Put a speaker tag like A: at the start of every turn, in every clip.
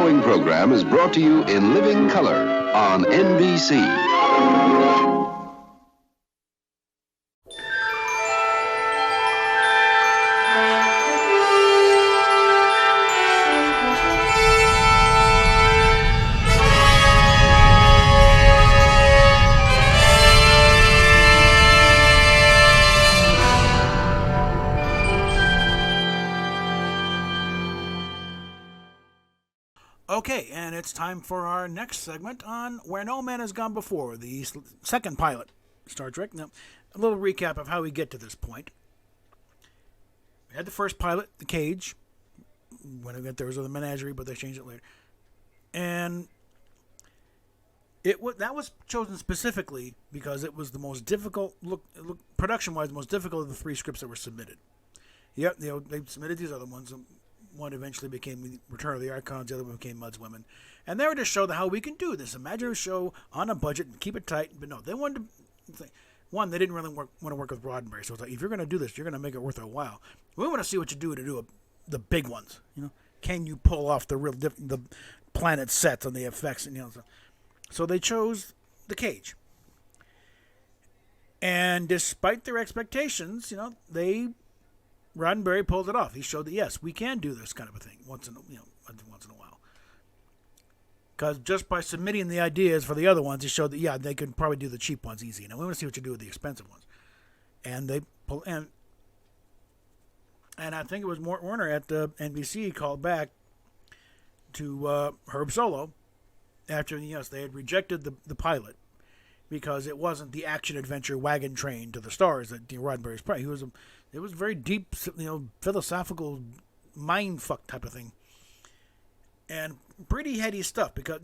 A: following program is brought to you in living color on NBC.
B: Okay, and it's time for our next segment on Where No Man Has Gone Before, the second pilot, Star Trek. Now, a little recap of how we get to this point. We had the first pilot, The Cage. When we got there was the Menagerie, but they changed it later. And that was chosen specifically because it was the most difficult, production-wise, the most difficult of the three scripts that were submitted. Yep, they submitted these other ones. One eventually became Return of the Archons, the other one became Mud's Women. And they were to show how we can do this. Imagine a show on a budget and keep it tight. But no, they wanted to... One, they didn't really want to work with Roddenberry. So it's like, if you're going to do this, you're going to make it worth a while. We want to see what you do to do the big ones. Can you pull off the planet sets and the effects? So they chose The Cage. And despite their expectations, Roddenberry pulled it off. He showed that, yes, we can do this kind of a thing once in a while. Because just by submitting the ideas for the other ones, he showed that, yeah, they could probably do the cheap ones easy. Now, we want to see what you do with the expensive ones. And they pull, and I think it was Mort Werner at NBC called back to Herb Solow after, yes, they had rejected the pilot because it wasn't the action-adventure wagon train to the stars that Roddenberry's probably. It was very deep, philosophical mindfuck type of thing. And pretty heady stuff because,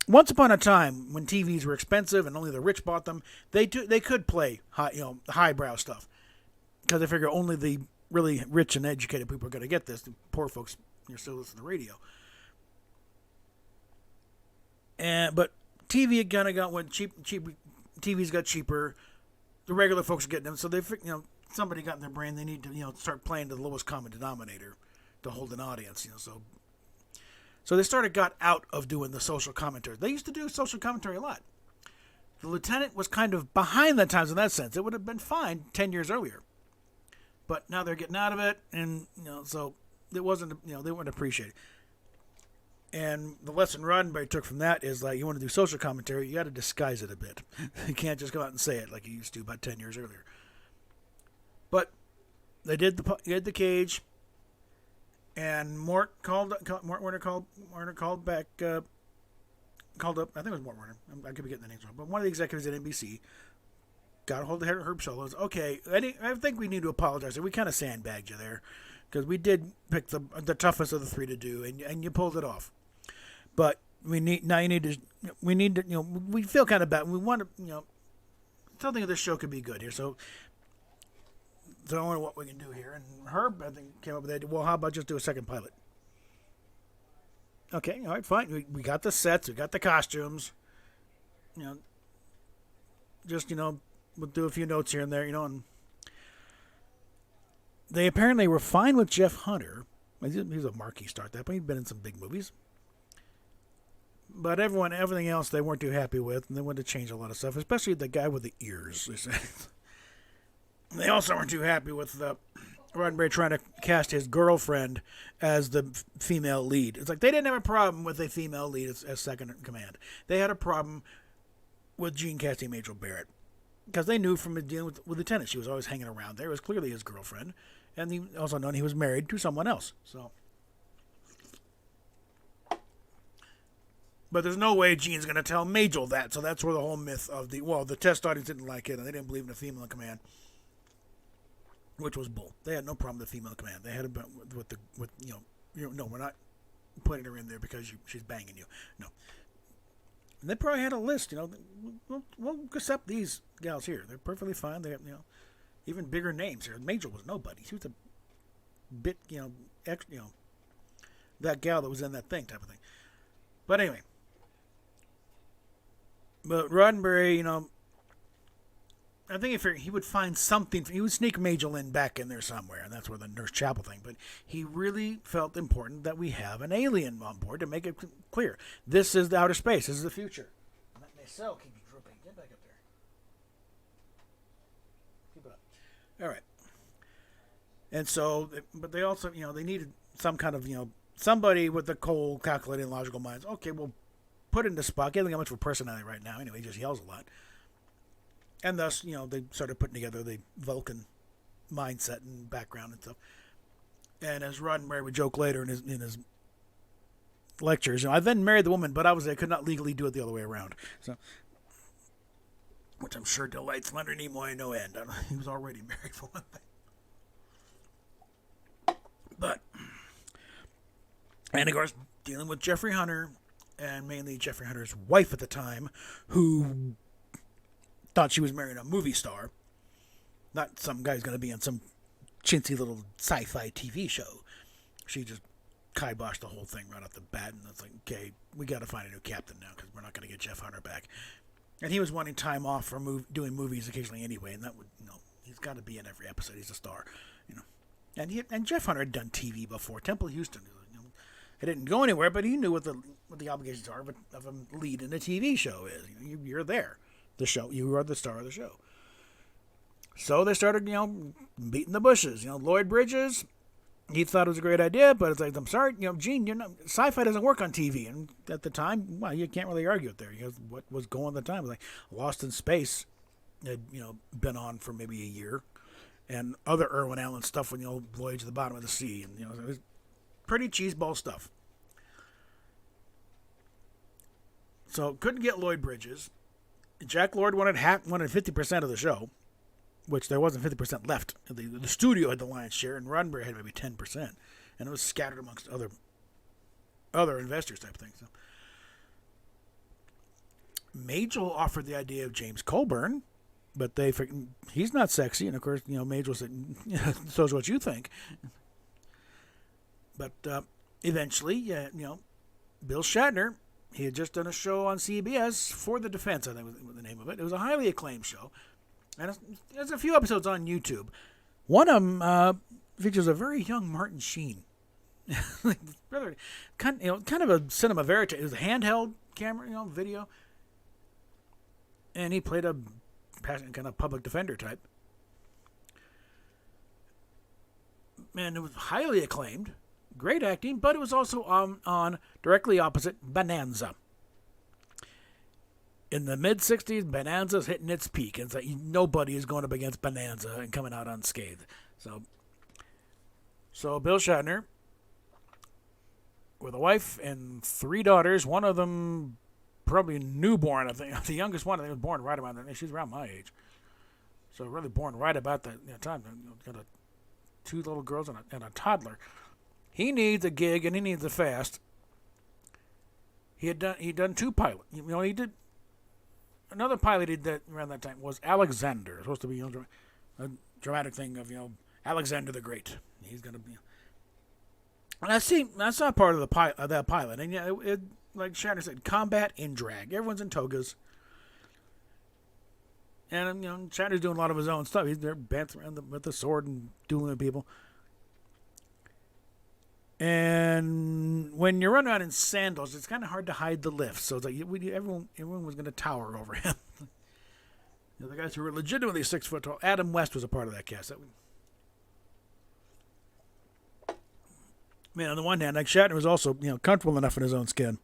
B: once upon a time when TVs were expensive and only the rich bought them, they could play highbrow stuff because they figure only the really rich and educated people are going to get this. The poor folks still listen to the radio. But TV kind of went cheap. TVs got cheaper. The regular folks are getting them, so they, somebody got in their brain they need to, start playing to the lowest common denominator to hold an audience, So they got out of doing the social commentary. They used to do social commentary a lot. The Lieutenant was kind of behind the times in that sense. It would have been fine 10 years earlier, but now they're getting out of it, and so it wasn't, they weren't appreciated. And the lesson Roddenberry took from that is, you want to do social commentary, you got to disguise it a bit. You can't just go out and say it like you used to about 10 years earlier. But they did the Cage, and Mort Werner called back, called up, I think it was Mort Werner, I could be getting the names wrong, but one of the executives at NBC got a hold of Herb Solow. Okay, I think we need to apologize. We kind of sandbagged you there, because we did pick the toughest of the three to do, and you pulled it off. But we feel kind of bad. We want to, still think this show could be good here. So I wonder what we can do here. And Herb, I think, came up with the idea, well, how about just do a second pilot? Okay, all right, fine. We got the sets, we got the costumes. We'll do a few notes here and there, and they apparently were fine with Jeff Hunter. He's a marquee star at that point. He'd been in some big movies. But everything else they weren't too happy with, and they wanted to change a lot of stuff, especially the guy with the ears. They also weren't too happy with Roddenberry trying to cast his girlfriend as the female lead. It's like they didn't have a problem with a female lead as second in command. They had a problem with Jean casting Majel Barrett. Because they knew from dealing with Lieutenant, she was always hanging around there. It was clearly his girlfriend. And he also known he was married to someone else. So, but there's no way Gene's going to tell Majel that. So that's where the whole myth of the test audience didn't like it, and they didn't believe in a female in command, which was bull. They had no problem with the female in command. They had a no, we're not putting her in there because she's banging you. No. And they probably had a list, we'll accept these gals here. They're perfectly fine. They have, even bigger names here. Majel was nobody. She was a bit, that gal that was in that thing type of thing. But anyway. But Roddenberry, I think if he would find something, he would sneak Majel in back in there somewhere, and that's where the Nurse Chapel thing. But he really felt important that we have an alien on board to make it clear. This is the outer space. This is the future. My cell keeps drooping. Get back up there. Keep it up. All right. And so, but they also, they needed some kind of, somebody with the cold, calculating, logical minds. Okay, well, put into Spock. He doesn't got much for personality right now. Anyway, he just yells a lot. And thus, they started putting together the Vulcan mindset and background and stuff. And as Roddenberry would joke later in his lectures, I then married the woman, but obviously I could not legally do it the other way around. So, which I'm sure delights Leonard Nimoy no end. He was already married for one thing. But, and of course, dealing with Jeffrey Hunter, and mainly Jeffrey Hunter's wife at the time, who thought she was marrying a movie star, not some guy's going to be on some chintzy little sci-fi TV show. She just kiboshed the whole thing right off the bat, and it's like, okay, we got to find a new captain now because we're not going to get Jeff Hunter back. And he was wanting time off from doing movies occasionally anyway, and that would, he's got to be in every episode. He's a star, And Jeff Hunter had done TV before. Temple Houston, it didn't go anywhere, but he knew what the obligations are of a lead in a TV show is. You're there. The show, you are the star of the show. So they started, beating the bushes. Lloyd Bridges, he thought it was a great idea, but it's like, I'm sorry, Gene, sci-fi doesn't work on TV. And at the time, well, you can't really argue it there. What was going at the time was like Lost in Space had, been on for maybe a year, and other Irwin Allen stuff when Voyage to the Bottom of the Sea, and it was pretty cheeseball stuff. So couldn't get Lloyd Bridges. Jack Lord wanted 50% of the show, which there wasn't 50% left. The studio had the lion's share, and Roddenberry had maybe 10%, and it was scattered amongst other investors type thing. So Majel offered the idea of James Coburn, but he's not sexy, and of course, Majel said, so is what you think. But eventually, Bill Shatner. He had just done a show on CBS for the Defense, I think was the name of it. It was a highly acclaimed show. And there's a few episodes on YouTube. One of them features a very young Martin Sheen. kind of a cinema verite. It was a handheld camera, video. And he played a kind of public defender type. And it was highly acclaimed. Great acting, but it was also on directly opposite Bonanza. In the mid-'60s, Bonanza's hitting its peak. And it's like nobody is going up against Bonanza and coming out unscathed. So Bill Shatner, with a wife and 3 daughters, one of them probably newborn, I think. The youngest one, I think, was born right around that. She's around my age. So really born right about that time. Got 2 little girls and a toddler. He needs a gig and he needs a fast. He'd done 2 pilots. He did another pilot he did around that time was Alexander. Supposed to be a dramatic thing of Alexander the Great. He's gonna be. And that's not part of that pilot. And it like Shatner said, combat in drag. Everyone's in togas. And Shatner's doing a lot of his own stuff. He's there bouncing around with the sword and dueling with people. And when you run around in sandals, it's kind of hard to hide the lift. So it's like everyone was going to tower over him. The guys who were legitimately 6 foot tall. Adam West was a part of that cast. Man, on the one hand, like Shatner was also comfortable enough in his own skin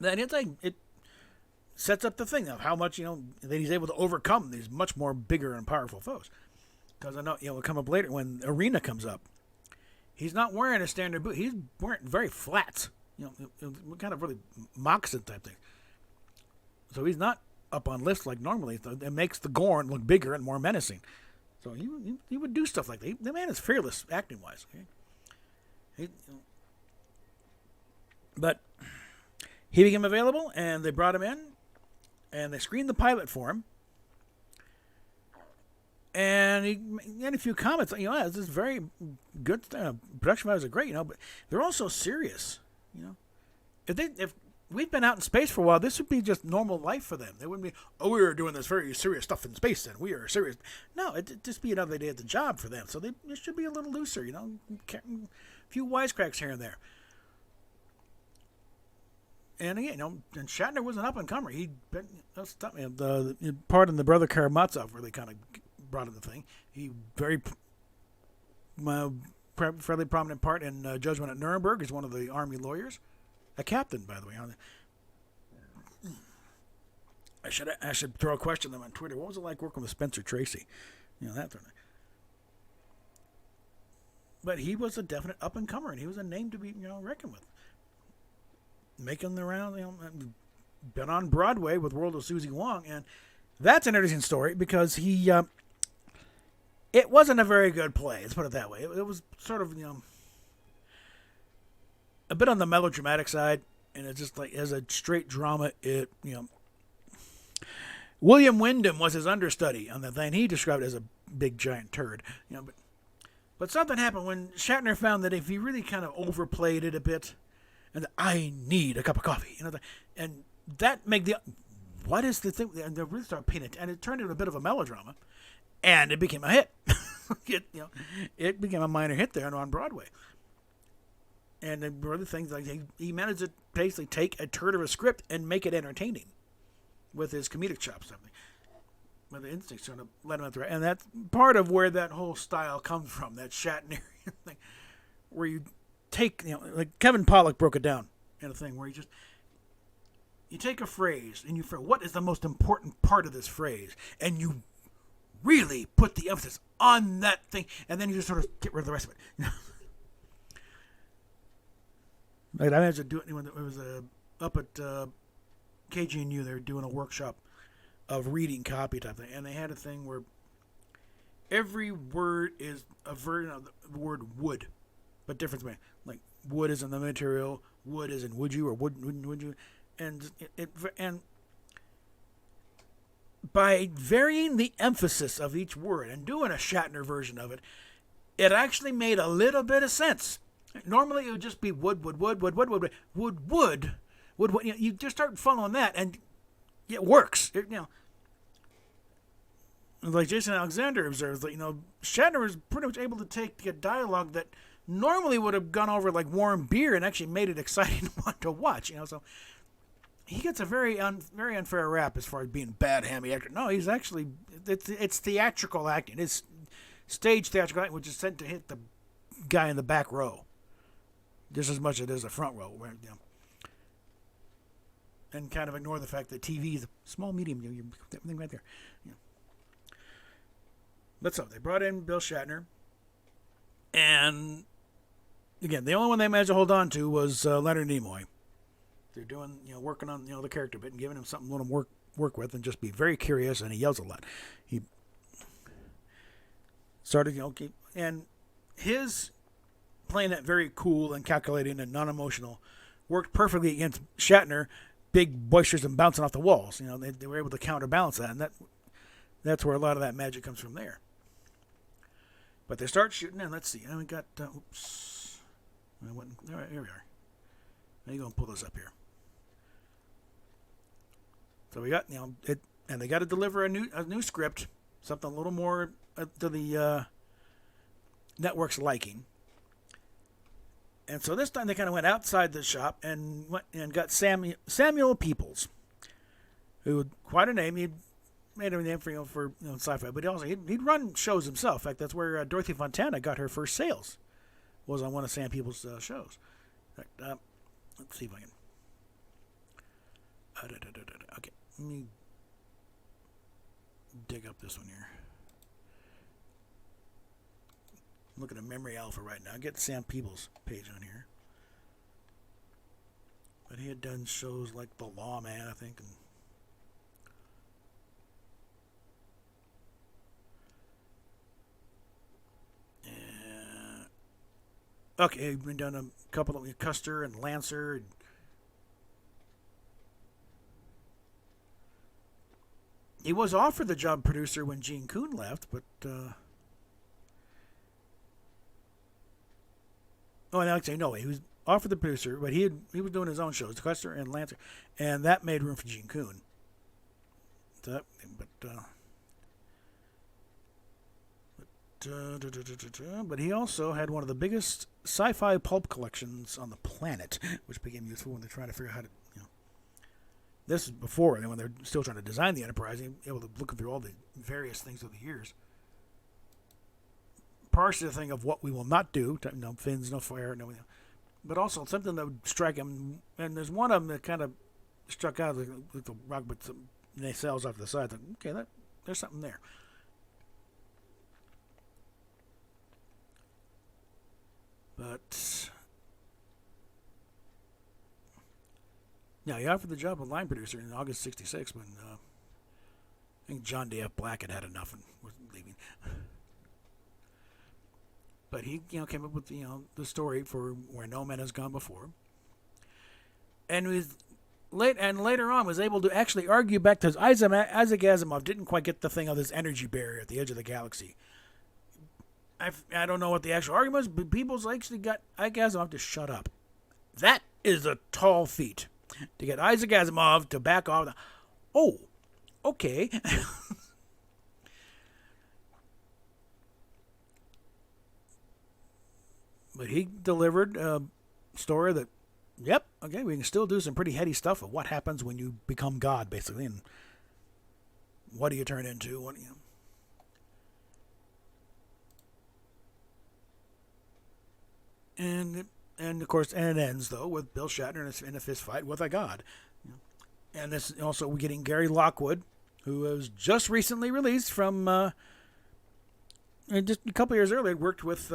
B: that it sets up the thing of how much that he's able to overcome these much more bigger and powerful foes. Because I know it'll come up later when Arena comes up. He's not wearing a standard boot. He's wearing very flats. Kind of really moccasin type thing. So he's not up on lifts like normally. It makes the Gorn look bigger and more menacing. So he would do stuff like that. The man is fearless acting-wise. Okay? But he became available, and they brought him in, and they screened the pilot for him. And he had a few comments. This is very good. Production values are great, but they're also serious. If we've been out in space for a while. This would be just normal life for them. They wouldn't be, oh, we are doing this very serious stuff in space, and we are serious. No, it'd just be another day at the job for them. So it should be a little looser, a few wisecracks here and there. And again, and Shatner was an up and comer. He'd been the part in the Brother Karamazov really kind of brought him the thing. He fairly prominent part in Judgment at Nuremberg as one of the army lawyers. A captain, by the way. I should throw a question to them on Twitter. What was it like working with Spencer Tracy? That sort of thing. But he was a definite up and comer, and he was a name to be reckoned with. Making the round, been on Broadway with World of Susie Wong, and that's an interesting story because he. It wasn't a very good play. Let's put it that way. It was sort of a bit on the melodramatic side, and it's just like as a straight drama. William Wyndham was his understudy on the thing. He described it as a big giant turd, but something happened when Shatner found that if he really kind of overplayed it a bit, and I need a cup of coffee, and that made what is the thing? And they really started paying it, and it turned into a bit of a melodrama, and it became a hit. It became a minor hit there on Broadway. And there were other things like he managed to basically take a turd of a script and make it entertaining with his comedic chops. With the instincts trying to let him out there. And that's part of where that whole style comes from, that Shatnerian thing, where you take, like Kevin Pollak broke it down in a thing where you take a phrase and you figure, what is the most important part of this phrase? And you really put the emphasis on that thing, and then you just sort of get rid of the rest of it. Like I managed to do it when it was up at KGNU. They were doing a workshop of reading copy type thing, and they had a thing where every word is a version of the word would, but different. Like wood is in the material, wood is in would you or wouldn't you, and and by varying the emphasis of each word and doing a Shatner version of it, it actually made a little bit of sense. Normally, it would just be would. You just start following that, and it works. Like Jason Alexander observes, that Shatner is pretty much able to take a dialogue that normally would have gone over like warm beer and actually made it exciting to watch. So he gets a very unfair rap as far as being a bad hammy actor. No, he's actually it's theatrical acting. It's stage theatrical acting, which is sent to hit the guy in the back row just as much as it is the front row. Where, and kind of ignore the fact that TV is a small medium. Everything right there. But so they brought in Bill Shatner, and again, the only one they managed to hold on to was Leonard Nimoy. They're doing, working on, the character bit and giving him something to let him work with and just be very curious, and he yells a lot. He started, and his playing that very cool and calculating and non-emotional worked perfectly against Shatner, big, boisterous, and bouncing off the walls. They were able to counterbalance that, and that's where a lot of that magic comes from there. But they start shooting, and let's see. And we got, oops. All right, here we are. Now you're going to pull this up here. So we got, it, and they got to deliver a new script, something a little more to the network's liking. And so this time they kind of went outside the shop and went and got Samuel Peoples, who quite a name. He'd made a name for sci-fi, but he'd run shows himself. In fact, that's where Dorothy Fontana got her first sales, was on one of Sam Peoples' shows. In fact, let's see if I can. Okay, let me dig up this one here. I'm looking at Memory Alpha right now. Get Sam Peoples' page on here. But he had done shows like The Lawman, I think, and okay, he'd been done a couple of Custer and Lancer. He was offered the job producer when Gene Coon left, but Oh, and Alex, no, he was offered the producer, but he was doing his own shows, Custer and Lancer, and that made room for Gene Coon. But he also had one of the biggest sci-fi pulp collections on the planet, which became useful when they're trying to figure out how to, this is before, when they're still trying to design the Enterprise, able to look through all the various things over the years. Partially the thing of what we will not do, no fins, no fire, no, but also something that would strike him. And there's one of them that kind of struck out like the rock, but some nacelles off to the side. Like, okay, there's something there. But yeah, he offered the job of line producer in August '66 when I think John D.F. Black had enough and was leaving. But he, came up with the story for Where No Man Has Gone Before, and later on was able to actually argue back to Isaac Asimov didn't quite get the thing of this energy barrier at the edge of the galaxy. I don't know what the actual argument was, but people's actually got Isaac Asimov to shut up. That is a tall feat to get Isaac Asimov to back off. Oh, okay. But he delivered a story that, yep, okay, we can still do some pretty heady stuff of what happens when you become God, basically, and what do you turn into? And of course, and it ends though with Bill Shatner in a fist fight with a god. And this also we're getting Gary Lockwood, who was just recently released from, and just a couple years earlier, worked with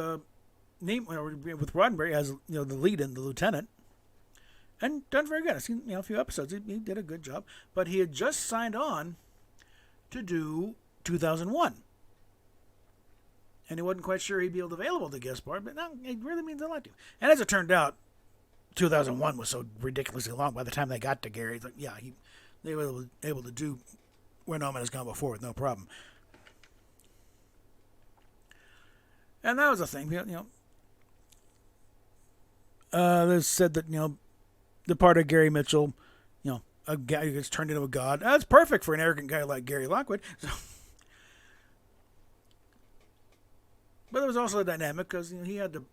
B: with Roddenberry as the lead and the lieutenant, and done very good. I've seen a few episodes. He did a good job, but he had just signed on to do 2001. And he wasn't quite sure he'd be available to guest star, but no, it really means a lot to him. And as it turned out, 2001 was so ridiculously long. By the time they got to Gary, it's like, yeah, they were able to do Where No Man Has Gone Before with no problem. And that was the thing, they said that the part of Gary Mitchell, a guy who gets turned into a god. That's perfect for an arrogant guy like Gary Lockwood. So. But there was also a dynamic because he had to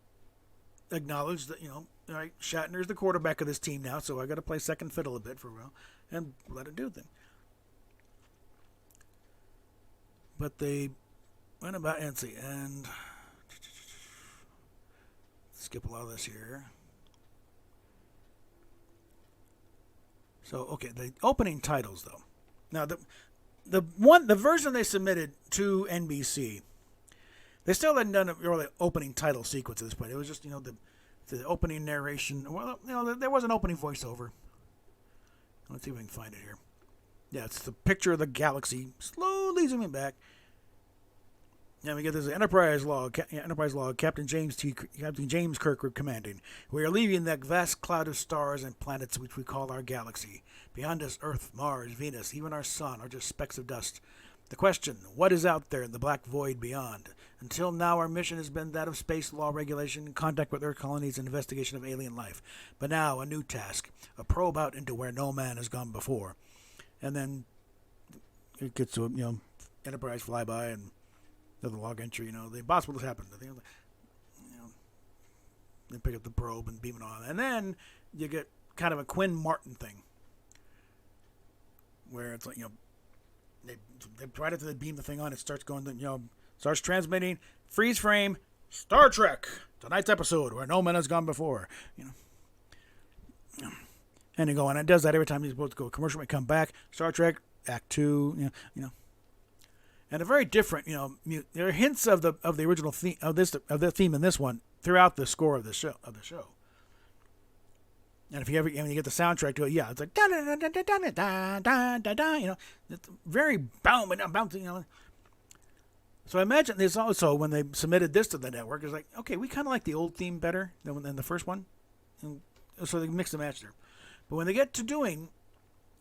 B: acknowledge that all right, Shatner's the quarterback of this team now, so I got to play second fiddle a bit for a while and let it do the thing. But they went about and skip a lot of this here. So okay, the opening titles though. Now the version they submitted to NBC. They still hadn't done a really opening title sequence at this point. It was just, the opening narration. Well, there was an opening voiceover. Let's see if we can find it here. Yeah, it's the picture of the galaxy slowly zooming back. Yeah, we get this Enterprise log, Captain James Kirk commanding. We are leaving that vast cloud of stars and planets which we call our galaxy. Beyond us, Earth, Mars, Venus, even our sun are just specks of dust. The question, what is out there in the black void beyond? Until now, our mission has been that of space law regulation, contact with Earth colonies, and investigation of alien life. But now, a new task, a probe out into where no man has gone before. And then it gets to, Enterprise flyby and the log entry, the impossible has happened. They pick up the probe and beam it on. And then you get kind of a Quinn Martin thing. Where it's like, they right after they beam the thing on, it starts going, starts transmitting, freeze frame, Star Trek, tonight's episode, Where No Man Has Gone Before, And they go, and it does that every time he's supposed to go commercial, may come back, Star Trek, Act 2, And a very different, there are hints of the original theme of the theme in this one throughout the score of the show. And if you ever, when you get the soundtrack to it, yeah, it's like da da da da da da da da da, it's very bouncing, So I imagine this also when they submitted this to the network, it's like, okay, we kind of like the old theme better than the first one, and so they mix and match there. But when they get to doing,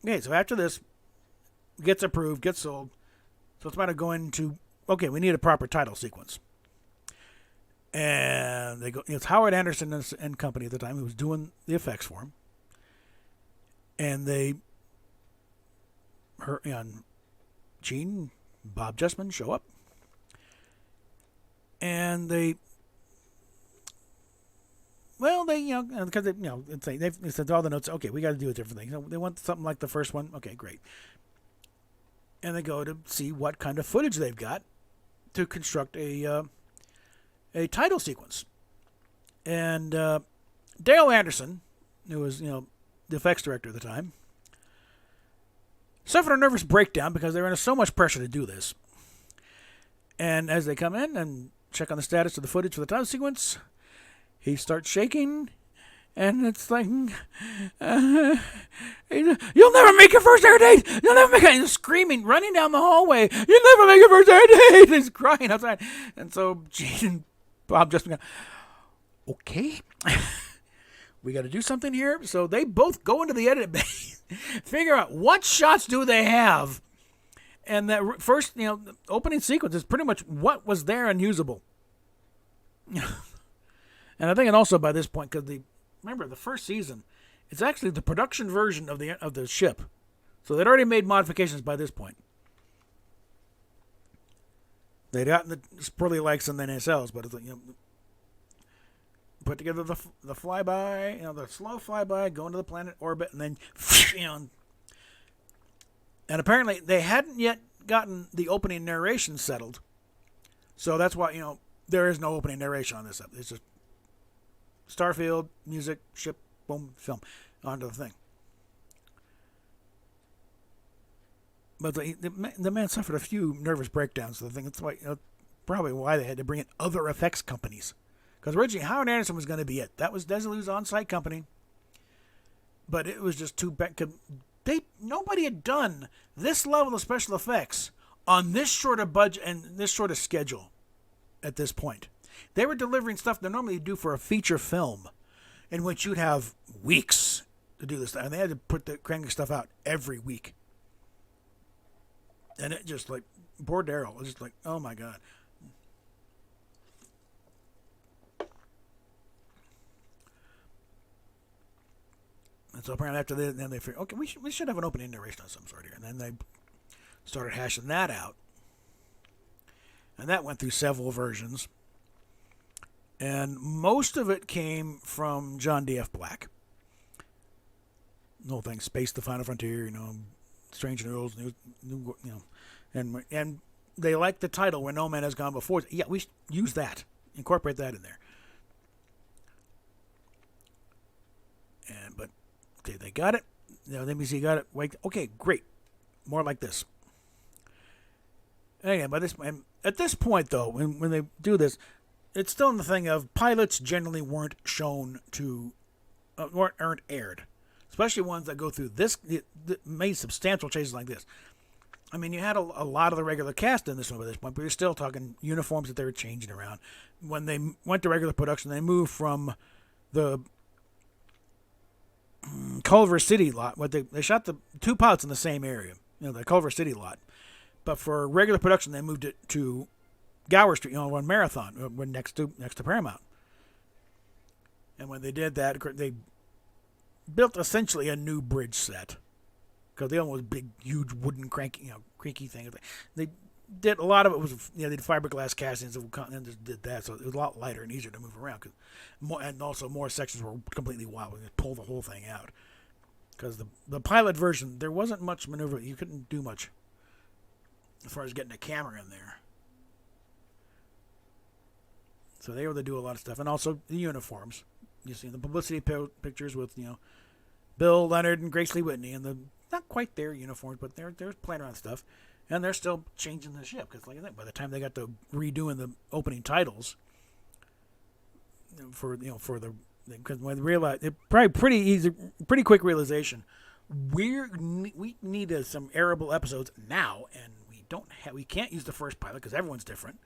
B: okay, so after this gets approved, gets sold, so it's about to go into, okay, we need a proper title sequence. And And they go. It's Howard Anderson and company at the time who was doing the effects for him. And Gene, Bob Justman show up, and they because they said all the notes. Okay, we got to do a different thing. So they want something like the first one. Okay, great. And they go to see what kind of footage they've got to construct a title sequence. And Dale Anderson, who was the effects director at the time, suffered a nervous breakdown because they were under so much pressure to do this. And as they come in and check on the status of the footage for the title sequence, he starts shaking, and it's like, you'll never make your first air date! You'll never make it! He's screaming, running down the hallway, you'll never make your first air date! He's crying outside. And so Gene and Bob just go, okay, we got to do something here. So they both go into the edit bay, figure out what shots do they have. And that first, the opening sequence is pretty much what was there and usable. And I think, and also by this point, because remember the first season, it's actually the production version of the ship, so they'd already made modifications by this point. They'd gotten the Spurley likes and the nacelles, but it's put together the flyby, the slow flyby, go into the planet orbit, and then and apparently they hadn't yet gotten the opening narration settled, so that's why there is no opening narration on this. It's just Starfield, music, ship, boom, film, onto the thing. But the man suffered a few nervous breakdowns. So I think that's why, probably why they had to bring in other effects companies. Because originally Howard Anderson was going to be it. That was Desilu's on-site company. But it was just too bad. Nobody had done this level of special effects on this short of budget and this sort of schedule at this point. They were delivering stuff they normally do for a feature film, in which you'd have weeks to do this stuff. And they had to put the cranking stuff out every week. And it just poor Daryl was just like, oh my God. And so apparently after that, then they figured, okay, we should have an opening narration of some sort here. And then they started hashing that out. And that went through several versions. And most of it came from John D.F. Black. The whole thing, Space, the Final Frontier, Strange New Worlds, and they like the title Where No Man Has Gone Before. Yeah, we should use that, incorporate that in there. But okay, they got it. NBC got it. Wait, okay, great, more like this. And again, at this point though, when they do this, it's still in the thing of pilots generally weren't shown to, weren't aired. Especially ones that go through this, made substantial changes like this. I mean, you had a lot of the regular cast in this one by this point, but you're still talking uniforms that they were changing around. When they went to regular production, they moved from the Culver City lot. They shot the two pilots in the same area, the Culver City lot. But for regular production, they moved it to Gower Street, on Marathon, next to Paramount. And when they did that, they built essentially a new bridge set, because the other one was big, huge wooden creaky thing. They did a lot of it was they did fiberglass castings and just did that, so it was a lot lighter and easier to move around. And also more sections were completely wild. We could pull the whole thing out, because the pilot version there wasn't much maneuver. You couldn't do much as far as getting a camera in there. So they were able to do a lot of stuff, and also the uniforms. You see the publicity pictures with Bill Leonard and Grace Lee Whitney, and the not quite their uniforms, but they're playing around stuff, and they're still changing the ship, because like I said, by the time they got to redoing the opening titles for because when they realized it, probably pretty quick realization, we need some airable episodes now, and we can't use the first pilot because everyone's different.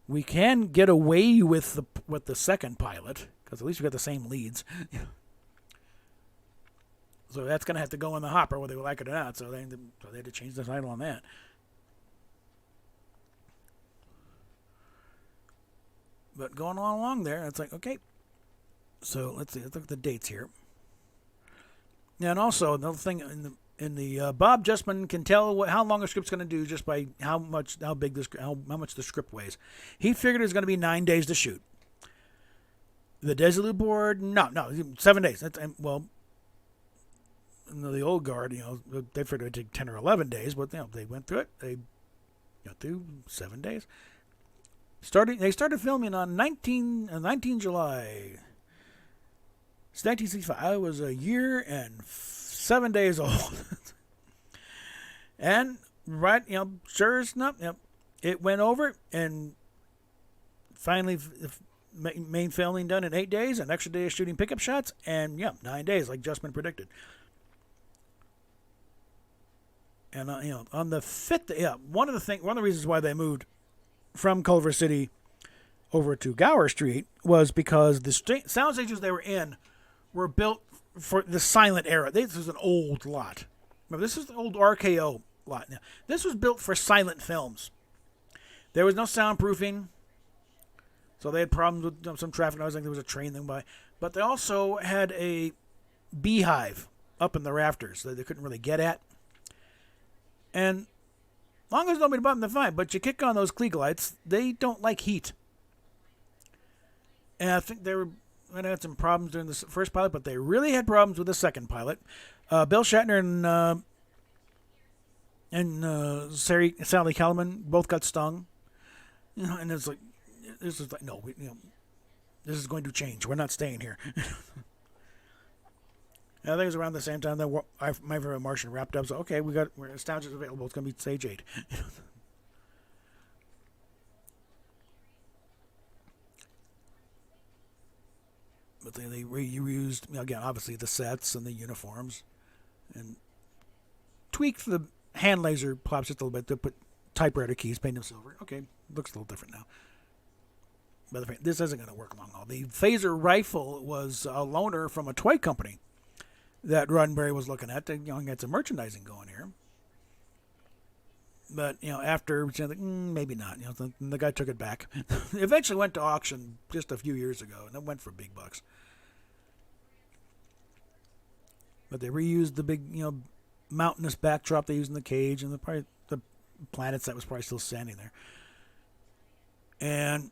B: We can get away with the second pilot, because at least we got the same leads. So that's going to have to go in the hopper, whether they like it or not. So they had to change the title on that. But going on along there, it's like, okay. So let's see. Let's look at the dates here. And also another thing in the Bob Justman can tell how long a script's going to do just by how much the script weighs. He figured it was going to be 9 days to shoot. The Desilu board, no, 7 days. Well, the old guard, they figured it would take 10 or 11 days, but they went through it. They got through 7 days. They started filming on 19 July. It's 1965. I was a year and 7 days old. And sure enough, it went over, and finally main filming done in 8 days, an extra day of shooting pickup shots, and 9 days, like Justman predicted. And on the 5th, one of the reasons why they moved from Culver City over to Gower Street was because the sound stages they were in were built for the silent era. This is an old lot. Remember, this is the old RKO lot. Now, this was built for silent films. There was no soundproofing, so they had problems with some traffic noise. I think there was a train thing by. But they also had a beehive up in the rafters that they couldn't really get at. And as long as nobody above them, they're fine. But you kick on those Klieg lights, they don't like heat. And I think they had some problems during the first pilot, but they really had problems with the second pilot. Bill Shatner and Sally Kellerman both got stung. And it's like, no, this is going to change. We're not staying here. I think it was around the same time that My Favorite Martian wrapped up. So, okay, we're Nostalgia's available. It's going to be Stage 8. But they reused, again, obviously the sets and the uniforms, and tweaked the hand laser pops just a little bit to put typewriter keys, paint them silver. Okay, looks a little different now. But this isn't going to work long haul. The phaser rifle was a loaner from a toy company that Roddenberry was looking at to get some merchandising going here. But after maybe not. The guy took it back. It eventually went to auction just a few years ago, and it went for big bucks. But they reused the big mountainous backdrop they used in the cage, and the planets that was probably still standing there. And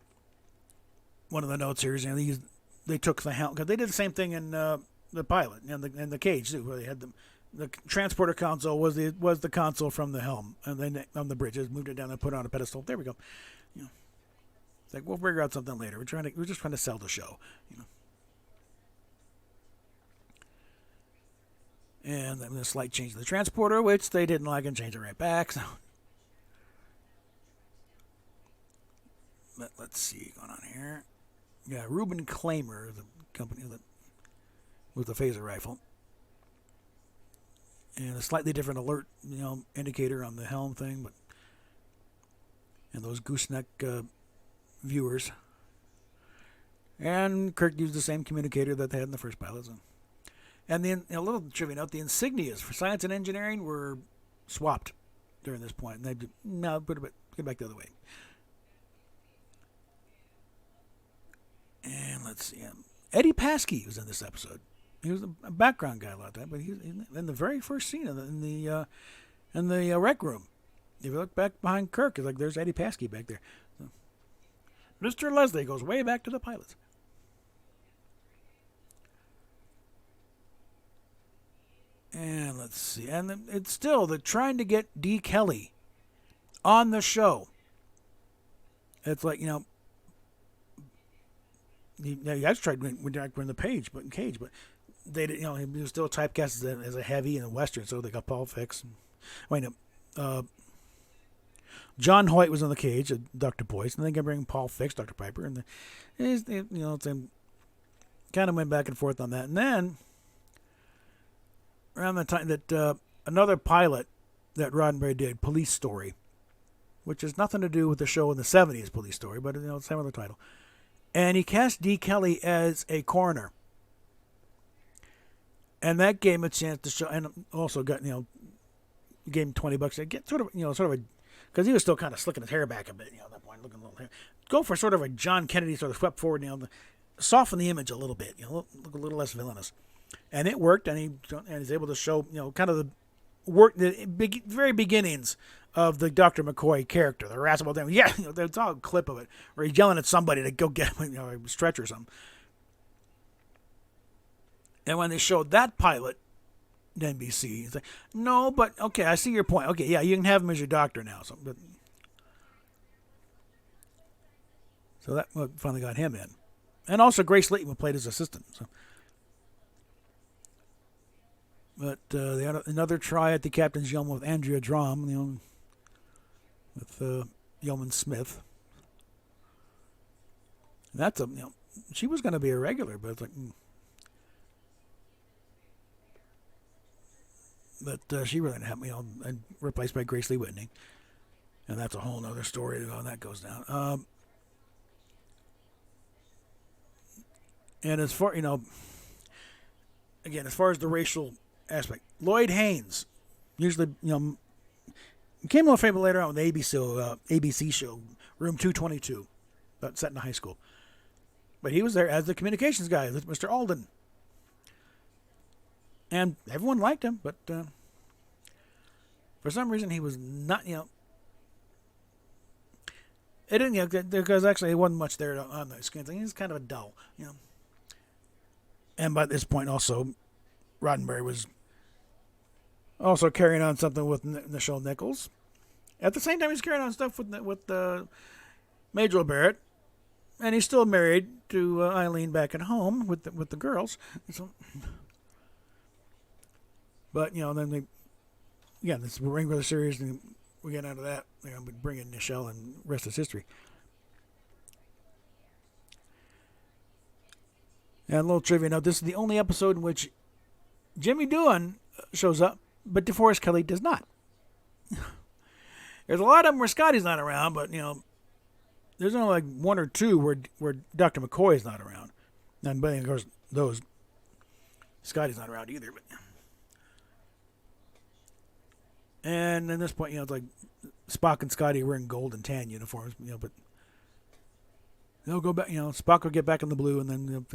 B: one of the notes here is they took the helm because they did the same thing in the pilot and the cage too, where they had the transporter console was the console from the helm, and then on the bridge, just moved it down and put it on a pedestal. There we go. It's like we'll figure out something later. We're just trying to sell the show. And then a slight change in the transporter, which they didn't like, and changed it right back. So, but let's see going on here. Yeah, Reuben Claimer, the company that with the phaser rifle. And a slightly different alert, indicator on the helm thing, and those gooseneck viewers. And Kirk used the same communicator that they had in the first pilot. And then a little trivia note: the insignias for science and engineering were swapped during this point. And they get back the other way. And let's see, Eddie Paskey was in this episode. He was a background guy like that, but he's in the very first scene in the rec room. If you look back behind Kirk, it's like there's Eddie Paskey back there. So, Mr. Leslie goes way back to the pilots. And let's see, and it's still they're trying to get Dee Kelly on the show. It's like he actually tried when the Cage, but they did, he was still typecast as a heavy and a western, so they got Paul Fix. John Hoyt was on the Cage, Dr. Boyce, and they can bring Paul Fix, Dr. Piper, and it's kind of went back and forth on that. And then around the time that another pilot that Roddenberry did, Police Story, which has nothing to do with the show in the 70s, Police Story, but same other title. And he cast Dee Kelly as a coroner. And that gave him a chance to show, and also got, gave him $20 to get sort of a, because he was still kind of slicking his hair back a bit, at that point, looking a little hair. go for sort of a John Kennedy sort of swept forward, soften the image a little bit, look a little less villainous, and it worked. And he's able to show, kind of the very beginnings of the Dr. McCoy character, the irascible thing. Yeah, there's all a clip of it where he's yelling at somebody to go get him, a stretcher or something. And when they showed that pilot, NBC, it's like, no, but okay, I see your point. Okay, yeah, you can have him as your doctor now. So that finally got him in. And also Grace Layton played his assistant. So. But they had another try at the captain's yeoman with Andrea Drum, with Yeoman Smith. And that's she was going to be a regular, but it's like, But she really didn't have and replaced by Grace Lee Whitney. And that's a whole other story how that goes down. And as far, again, as far as the racial aspect, Lloyd Haynes usually, became a little famous later on with the ABC show, Room 222, set in high school. But he was there as the communications guy, Mr. Alden. And everyone liked him, but for some reason he was not, it didn't, because actually he wasn't much there on the screen thing. He was kind of a dull, And by this point also, Roddenberry was also carrying on something with Nichelle Nichols. At the same time, he's carrying on stuff with Majel Barrett, and he's still married to Eileen back at home with the girls. So, but then this Ring Brother series, and we get out of that. We bring in Nichelle, and rest is history. And a little trivia note: this is the only episode in which Jimmy Doohan shows up, but DeForest Kelley does not. There's a lot of them where Scotty's not around, but there's only like one or two where Dr. McCoy is not around. And but of course those Scotty's not around either. But and at this point, it's like Spock and Scotty were in gold and tan uniforms, but they'll go back. Spock will get back in the blue, and then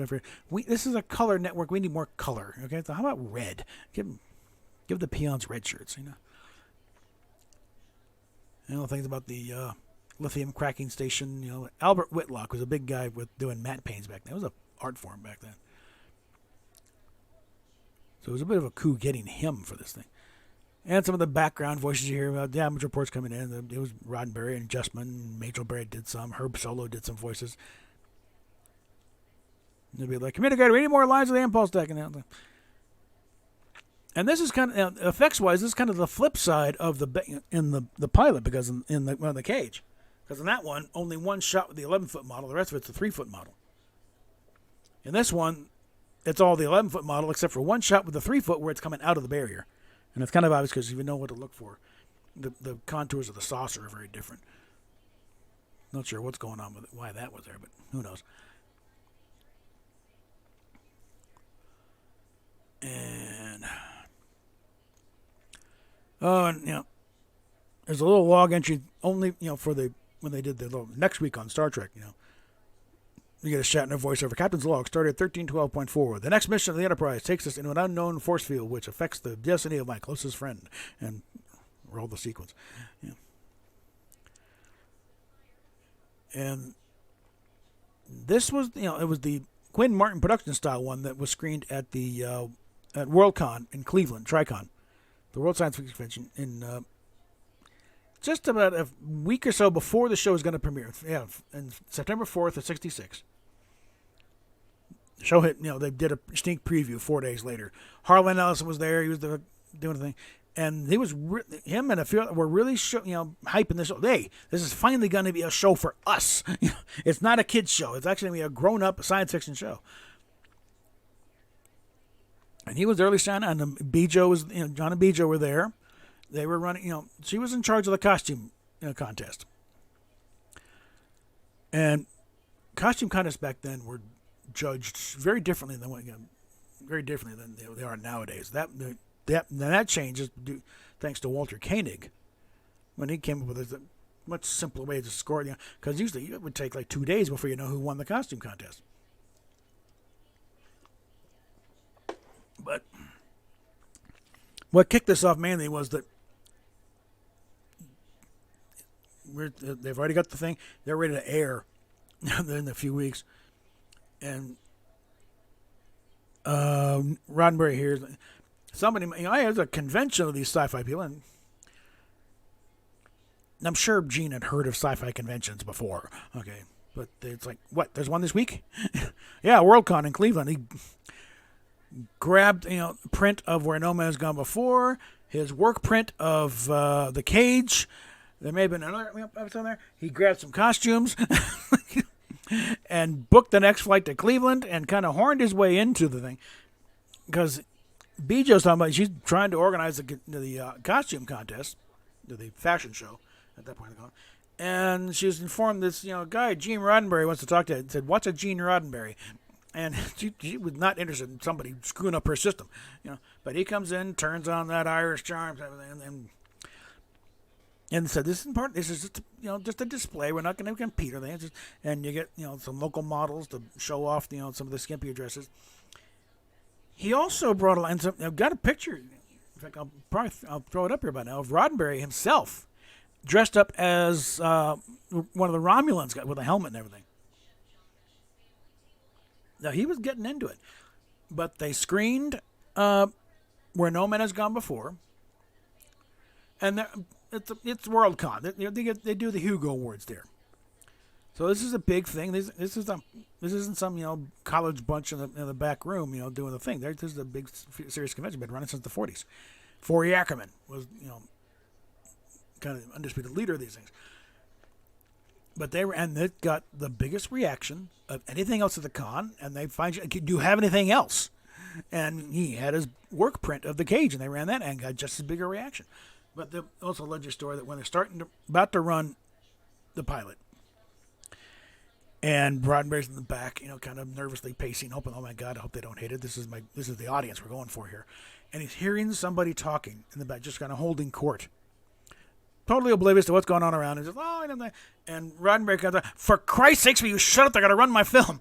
B: this is a color network. We need more color. Okay, so how about red? Give the peons red shirts. Things about the lithium cracking station. Albert Whitlock was a big guy with doing matte paints back then. It was an art form back then. So it was a bit of a coup getting him for this thing. And some of the background voices you hear about damage reports coming in. It was Roddenberry and Justman. Majel Barrett did some. Herb Solo did some voices. And they'd be like, communicator, we need more lines of the impulse deck. And this is kind of, effects-wise, this is kind of the flip side of the pilot, because in the cage. Because in that one, only one shot with the 11-foot model. The rest of it's the 3-foot model. In this one, it's all the 11-foot model, except for one shot with the 3-foot where it's coming out of the barrier. And it's kind of obvious because you know what to look for. The contours of the saucer are very different. Not sure what's going on with it, why that was there, but who knows. And there's a little log entry only, for when they did the little next week on Star Trek, You get a Shatner voiceover. Captain's log started at 1312.4. The next mission of the Enterprise takes us into an unknown force field which affects the destiny of my closest friend. And roll the sequence. Yeah. And this was, it was the Quinn Martin production style one that was screened at the at Worldcon in Cleveland, TriCon, the World Science Fiction Convention, in just about a week or so before the show was going to premiere. Yeah, on September 4th of '66. The show hit. They did a sneak preview 4 days later. Harlan Ellison was there. He was doing the thing, and he was him and a few were really hyping this show. Hey, this is finally going to be a show for us. It's not a kids show. It's actually going to be a grown-up science fiction show. And he was early sign, and Bijo was, John and Bijo were there. They were running, she was in charge of the costume contest. And costume contests back then were judged very differently than they are nowadays. That changes thanks to Walter Koenig when he came up with it. much simpler way to score it, because usually it would take like 2 days before you know who won the costume contest. But what kicked this off mainly was that they've already got the thing. They're ready to air in a few weeks. And Roddenberry here, somebody, there's a convention of these sci-fi people, and I'm sure Gene had heard of sci-fi conventions before. Okay, but it's like, what? There's one this week? Yeah, Worldcon in Cleveland. He grabbed print of Where No Man Has Gone Before, his work print of The Cage. There may have been another episode there. He grabbed some costumes and booked the next flight to Cleveland and kind of horned his way into the thing, because Bijo's talking about she's trying to organize the costume contest, the fashion show at that point. And she was informed this guy, Gene Roddenberry, wants to talk to her. Said, "What's a Gene Roddenberry?" And she was not interested in somebody screwing up her system, But he comes in, turns on that Irish charm, and said, "This is important. This is just a display. We're not going to compete or anything. And you get some local models to show off some of the skimpy dresses." He also brought I've got a picture. In fact, I'll throw it up here by now of Roddenberry himself, dressed up as one of the Romulans, with a helmet and everything. Now, he was getting into it, but they screened Where No Man Has Gone Before, and it's Worldcon. They do the Hugo Awards there, so this is a big thing. This isn't some college bunch in the back room doing the thing. This is a big serious convention, been running since the 40s. Forey Ackerman was kind of undisputed leader of these things. But they got the biggest reaction of anything else at the con, and they find do you have anything else? And he had his work print of The Cage, and they ran that and got just as big a reaction. But they also led your story that when they're about to run the pilot, and Roddenberry's in the back, kind of nervously pacing, hoping, "Oh my God, I hope they don't hate it. This is the audience we're going for here." And he's hearing somebody talking in the back, just kind of holding court, totally oblivious to what's going on around. And just, and Roddenberry comes out, "For Christ's sakes, will you shut up? I got to run my film."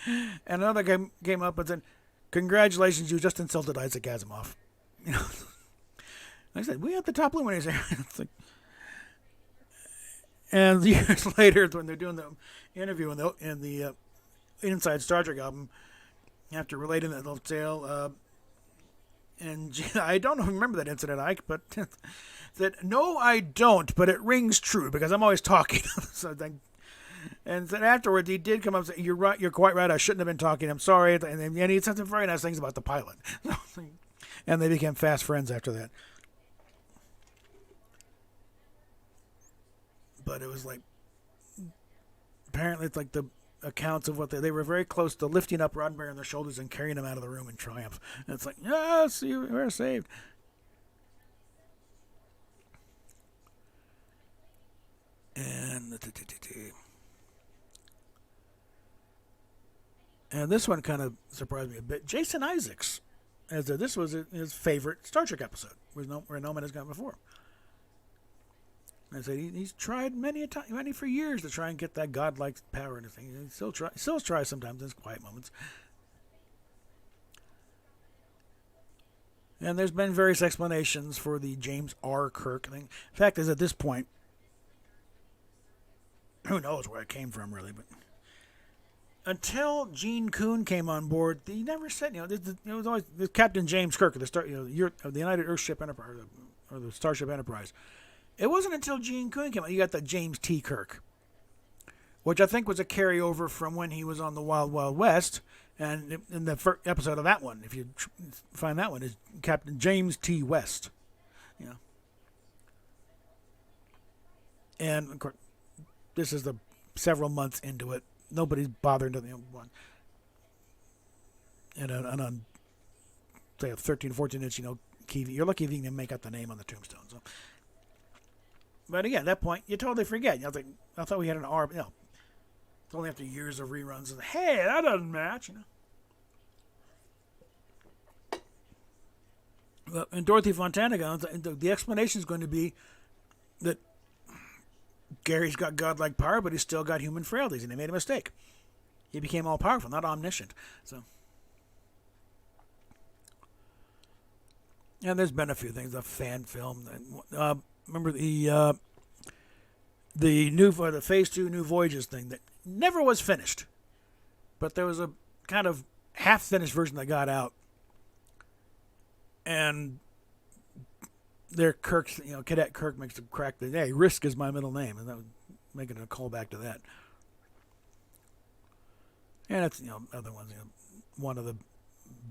B: And another guy came up and said, "Congratulations, you just insulted Isaac Asimov." I said, "We have the top luminaries here." And years later, when they're doing the interview in the Inside Star Trek album, after relating that little tale, and I don't remember that incident, Ike, but that no, I don't, but it rings true because I'm always talking. And then afterwards, he did come up and say, "You're right. You're quite right. I shouldn't have been talking. I'm sorry." And he said some very nice things about the pilot. And they became fast friends after that. But it was like, apparently it's like the accounts of what they were very close to lifting up Roddenberry on their shoulders and carrying him out of the room in triumph. And it's like, "Yes, you are saved." And this one kind of surprised me a bit. Jason Isaacs, this was his favorite Star Trek episode, Where No Man Has Gone Before. I said he's tried many for years to try and get that godlike power and everything. He still tries sometimes in his quiet moments. And there's been various explanations for the James R. Kirk thing. The fact is, at this point, who knows where it came from, really, but until Gene Kuhn came on board, he never said, it was always Captain James Kirk of the United Earthship Enterprise, or the Starship Enterprise. It wasn't until Gene Kuhn came out, you got the James T. Kirk, which I think was a carryover from when he was on the Wild Wild West, and in the first episode of that one, if you find that one, is Captain James T. West. And of course, this is several months into it. Nobody's bothered to one. And on say a 13, 14-inch, key, you're lucky if you can make out the name on the tombstone. So. But again, at that point, you totally forget. I thought we had an R. It's only after years of reruns. And, hey, that doesn't match. Well, and Dorothy Fontana, the explanation is going to be that Gary's got godlike power, but he's still got human frailties, and he made a mistake. He became all-powerful, not omniscient. So, and there's been a few things. A fan film. Remember the Phase 2 New Voyages thing that never was finished, but there was a kind of half-finished version that got out, and Cadet Kirk makes a crack that, hey, Risk is my middle name, and that was making a callback to that. And it's, other ones, one of the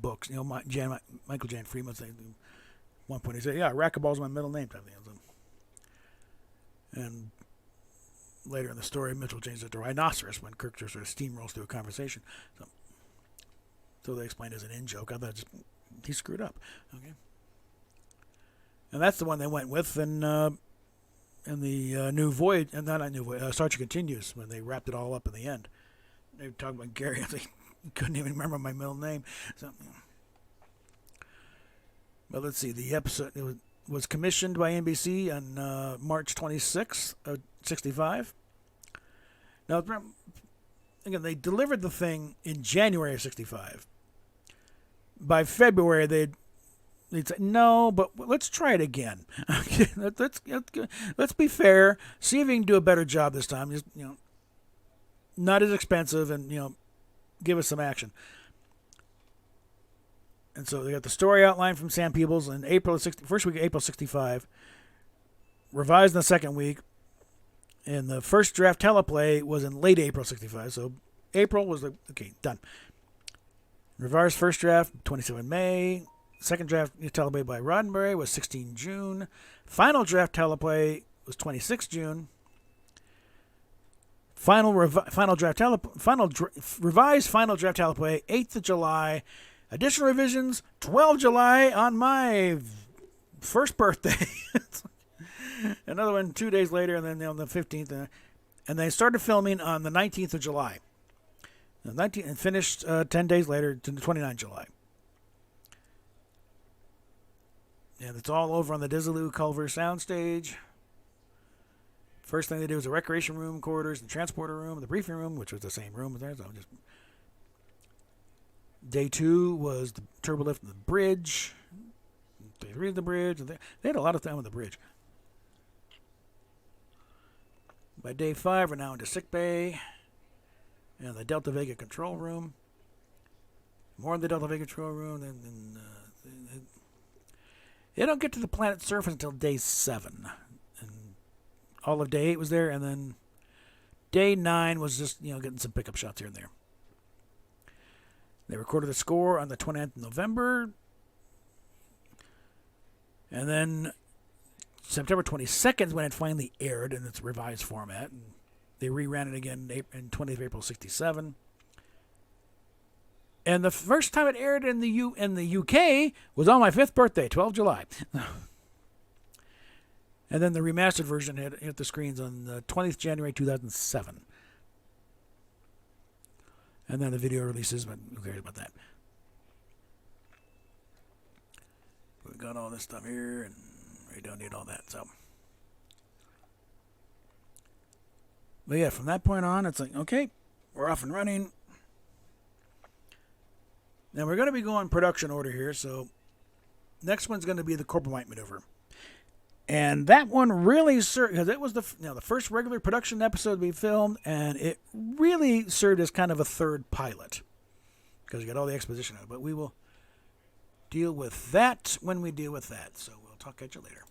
B: books, Michael Jan Freeman saying, at one point he said, yeah, racquetball's my middle name type thing. And later in the story, Mitchell changed it to rhinoceros when Kirk just sort of steamrolls through a conversation. So they explained it as an in-joke. I thought he screwed up. Okay. And that's the one they went with in the New Voyage, and not New Voyage, Star Trek Continues, when they wrapped it all up in the end. They were talking about Gary. I couldn't even remember my middle name. So, but let's see. The episode was commissioned by NBC on March 26th of 65. Now, again, they delivered the thing in January of 65. By February, they'd say, no, but let's try it again. Let's be fair. See if we can do a better job this time. Just, not as expensive, and give us some action. And so they got the story outline from Sam Peebles in first week of April 65, revised in the second week, and the first draft teleplay was in late April 65. So April was done. Revised first draft 27 May. Second draft teleplay by Roddenberry was 16 June. Final draft teleplay was 26 June. Revised final draft teleplay 8th of July. Additional revisions 12 July on my first birthday. Another one 2 days later, and then on the 15th, and they started filming on the 19th of July. And finished 10 days later to the 29th of July. And it's all over on the Desilu Culver soundstage. First thing they do is the recreation room quarters, the transporter room, the briefing room, which was the same room as there. So Day 2 was the turbolift and the bridge. Day 3 is the bridge. They had a lot of time on the bridge. By day 5, we're now into sick bay and the Delta Vega control room. More in the Delta Vega control room. They don't get to the planet's surface until day 7. And all of day 8 was there, and then day 9 was just, getting some pickup shots here and there. They recorded the score on the 29th of November. And then September 22nd is when it finally aired in its revised format. And they reran it again in 20th of April 67. And the first time it aired in the UK was on my 5th birthday, 12 July. And then the remastered version hit the screens on the 20th January 2007. And then the video releases, but who cares about that? We got all this stuff here, and we don't need all that. So, but yeah, from that point on, it's like, okay, we're off and running. Now we're going to be going production order here. So, next one's going to be the Corbomite maneuver, and that one really served because it was the first regular production episode we filmed, and it really served as kind of a third pilot because you got all the exposition of it. But we will deal with that when we deal with that. So we'll talk at you later.